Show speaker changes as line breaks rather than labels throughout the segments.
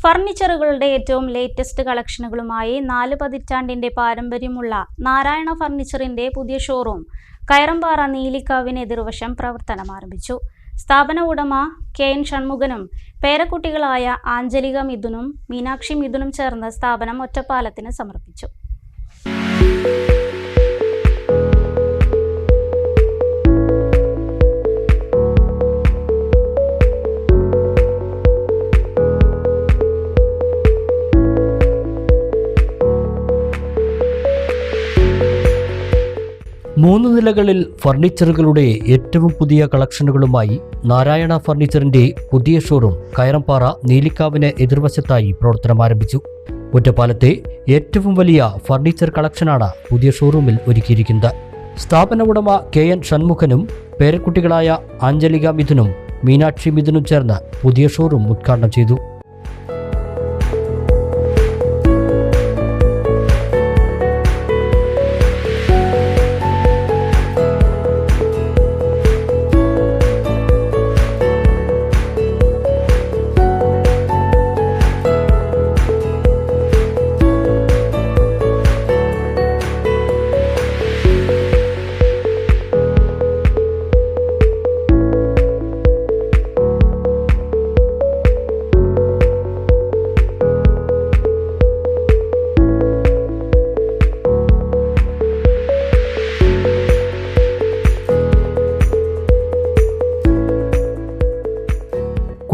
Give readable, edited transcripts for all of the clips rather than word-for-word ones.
ഫർണിച്ചറുകളുടെ ഏറ്റവും ലേറ്റസ്റ്റ് കളക്ഷനുകളുമായി 4 പതിറ്റാണ്ടിന്റെ പാരമ്പര്യമുള്ള നാരായണ ഫർണിച്ചറിന്റെ പുതിയ ഷോറൂം കയറമ്പാറ നീലിക്കാവിന് എതിർവശം പ്രവർത്തനം ആരംഭിച്ചു. സ്ഥാപന ഉടമ കെ.എൻ. ഷൺമുഖനും പേരക്കുട്ടികളായ ആഞ്ചലിക മിഥുനും മീനാക്ഷി മിഥുനും ചേർന്ന് സ്ഥാപനം ഒറ്റപ്പാലത്തിന് സമർപ്പിച്ചു.
മൂന്ന് നിലകളിൽ ഫർണിച്ചറുകളുടെ ഏറ്റവും പുതിയ കളക്ഷനുകളുമായി നാരായണ ഫർണിച്ചറിന്റെ പുതിയ ഷോറൂം കയറമ്പാറ നീലിക്കാവിന് എതിർവശത്തായി പ്രവർത്തനം ആരംഭിച്ചു. ഒറ്റപ്പാലത്തെ ഏറ്റവും വലിയ ഫർണിച്ചർ കളക്ഷനാണ് പുതിയ ഷോറൂമിൽ ഒരുക്കിയിരിക്കുന്നത്. സ്ഥാപന ഉടമ കെ.എൻ. ഷൺമുഖനും പേരക്കുട്ടികളായ ആഞ്ചലിക മിഥുനും മീനാക്ഷി മിഥുനും ചേർന്ന് പുതിയ ഷോറൂം ഉദ്ഘാടനം ചെയ്തു.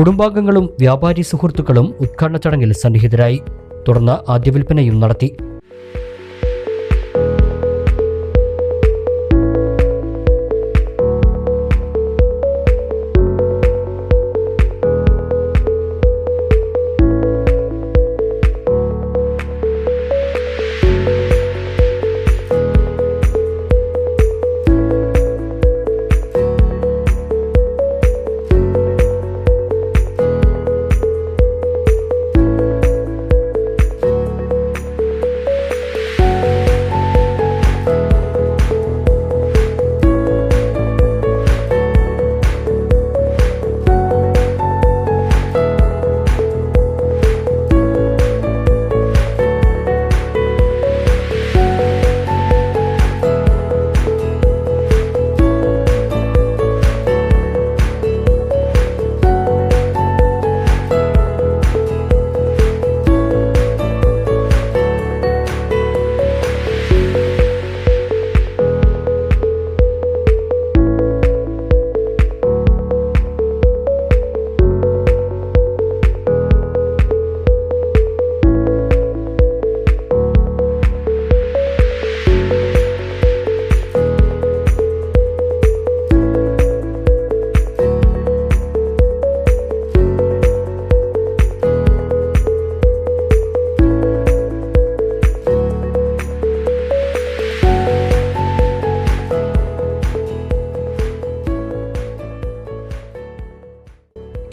കുടുംബാംഗങ്ങളും വ്യാപാരി സുഹൃത്തുക്കളും ഉദ്ഘാടന ചടങ്ങിൽ സന്നിഹിതരായി. തുടർന്ന് ആദ്യ വിൽപ്പനയും നടത്തി.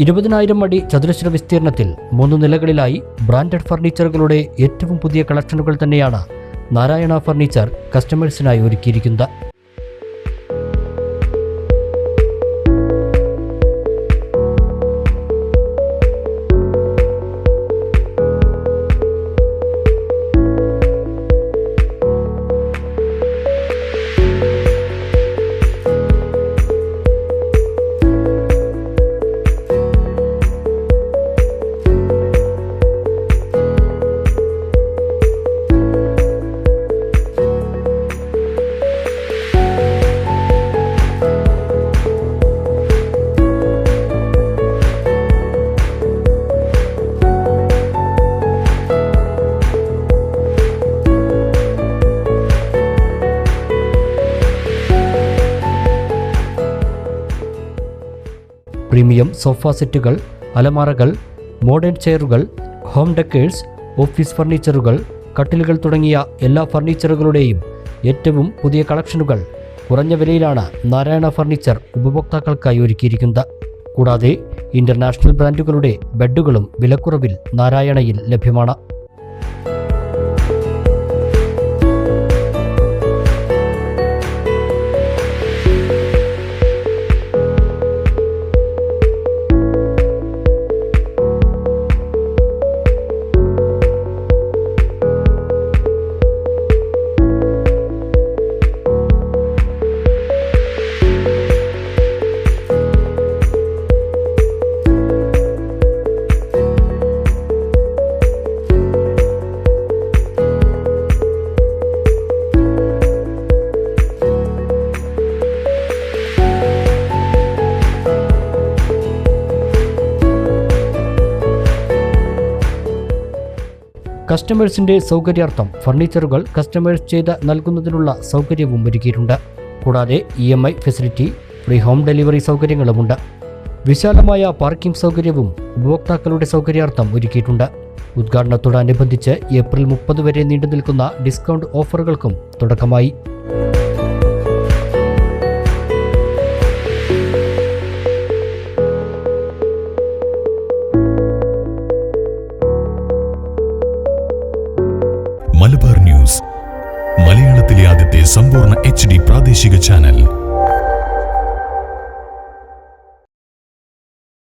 (20,000 അടി ചതുരശ്ര വിസ്തീർണത്തിൽ 3 നിലകളിലായി ബ്രാൻഡഡ് ഫർണിച്ചറുകളുടെ ഏറ്റവും പുതിയ കളക്ഷനുകൾ തന്നെയാണ് നാരായണ ഫർണിച്ചർ കസ്റ്റമേഴ്സിനായി ഒരുക്കിയിരിക്കുന്നത്. പ്രീമിയം സോഫ സെറ്റുകൾ, അലമാറകൾ, മോഡേൺ ചെയറുകൾ, ഹോം ഡെക്കേഴ്സ്, ഓഫീസ് ഫർണിച്ചറുകൾ, കട്ടിലുകൾ തുടങ്ങിയ എല്ലാ ഫർണിച്ചറുകളുടെയും ഏറ്റവും പുതിയ കളക്ഷനുകൾ കുറഞ്ഞ വിലയിലാണ് നാരായണ ഫർണിച്ചർ ഉപഭോക്താക്കൾക്കായി ഒരുക്കിയിരിക്കുന്നത്. കൂടാതെ ഇന്റർനാഷണൽ ബ്രാൻഡുകളുടെ ബെഡുകളും വിലക്കുറവിൽ നാരായണയിൽ ലഭ്യമാണ്. കസ്റ്റമേഴ്സിന്റെ സൗകര്യാർത്ഥം ഫർണിച്ചറുകൾ കസ്റ്റമൈസ് ചെയ്ത് നൽകുന്നതിനുള്ള സൗകര്യവും ഒരുക്കിയിട്ടുണ്ട്. കൂടാതെ EMI facility, free home delivery സൗകര്യങ്ങളുമുണ്ട്. വിശാലമായ പാർക്കിംഗ് സൗകര്യവും ഉപഭോക്താക്കളുടെ സൗകര്യാർത്ഥം ഒരുക്കിയിട്ടുണ്ട്. ഉദ്ഘാടനത്തോടനുബന്ധിച്ച് ഏപ്രിൽ 30 വരെ നീണ്ടുനിൽക്കുന്ന ഡിസ്കൗണ്ട് ഓഫറുകൾക്കും തുടക്കമായി.
മലബാർ ന്യൂസ്, മലയാളത്തിലെ ആദ്യത്തെ സമ്പൂർണ്ണ HD പ്രാദേശിക ചാനൽ.